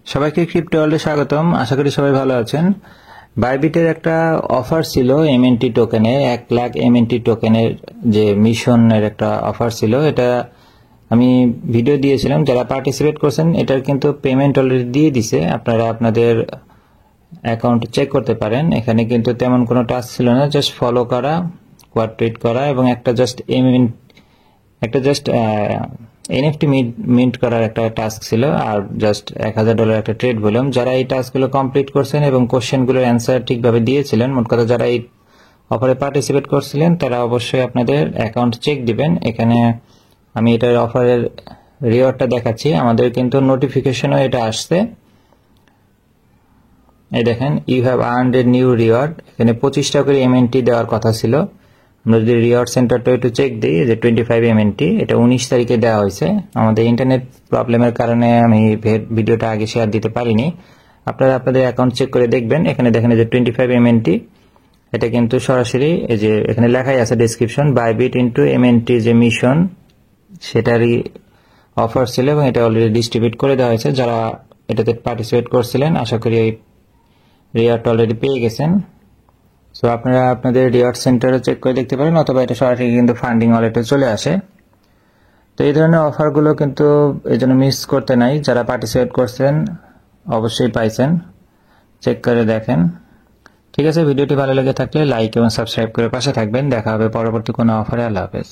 সবাইকে ক্রিপ্টো ওয়ার্ল্ডে স্বাগতম। আশা করি সবাই ভালো আছেন। বাইবিটের একটা অফার ছিল এমএনটি টোকেনে, 1 লাখ এমএনটি টোকেনের যে মিশনের একটা অফার ছিল। এটা আমি ভিডিও দিয়েছিলাম, যারা পার্টিসিপেট করছেন এটার কিন্তু পেমেন্ট অলরেডি দিয়ে দিছে। আপনারা আপনাদের অ্যাকাউন্ট চেক করতে পারেন। এখানে কিন্তু তেমন কোনো টাস্ক ছিল না, জাস্ট ফলো করা, কোয়াড টুইট করা এবং একটা জাস্ট এনএফটি মিন্ট করার একটা টাস্ক ছিল, আর জাস্ট $1000 একটা ট্রেড ভলিউম। যারা এই টাস্কগুলো কমপ্লিট করছেন এবং কোশ্চেনগুলোর অ্যান্সার ঠিকভাবে দিয়েছিলেন, মোট কথা যারা এই অফারে পার্টিসিপেট করছিলেন তারা অবশ্যই আপনাদের অ্যাকাউন্ট চেক দিবেন। এখানে আমি এটার অফারের রিওয়ার্ডটা দেখাচ্ছি। আমাদের কিন্তু নোটিফিকেশনও এটা আসছে। এই দেখেন, you have earned a new reward. এখানে 25টা করে এমএনটি দেওয়ার কথা ছিল। আমরা যদি রিওয়ার্ড সেন্টারটা একটু চেক দিই, যে 25 এমএনটি, এটা 19 তারিখে দেওয়া হয়েছে। আমাদের ইন্টারনেট প্রবলেমের কারণে আমি ভিডিওটা আগে শেয়ার দিতে পারিনি। আপনারা আপনাদের অ্যাকাউন্ট চেক করে দেখবেন। এখানে দেখেন যে 25 এমএনটি, এটা কিন্তু সরাসরি এই যে এখানে লেখাই আছে ডেসক্রিপশন, বাইবিট ইনটু এমএনটি যে মিশন সেটারই অফার ছিল এবং এটা অলরেডি ডিস্ট্রিবিউট করে দেওয়া হয়েছে। যারা এটাতে পার্টিসিপেট করছিলেন আশা করি এই রিওয়ার্ড অলরেডি পেয়ে গেছেন। সো আপনারা আপনাদের রিওয়ার্ড সেন্টারে চেক করে দেখতে পারেন, অথবা এটা সরাসরি কিন্তু ফান্ডিং ওয়ালেটে চলে আসে। তো এই ধরনের অফারগুলো কিন্তু এই জন্য মিস করতে নাই। যারা পার্টিসিপেট করছেন অবশ্যই পাইছেন, চেক করে দেখেন। ঠিক আছে, ভিডিওটি ভালো লেগে থাকলে লাইক এবং সাবস্ক্রাইব করে পাশে থাকবেন। দেখা হবে পরবর্তী কোনো অফারে। আল্লাহ হাফেজ।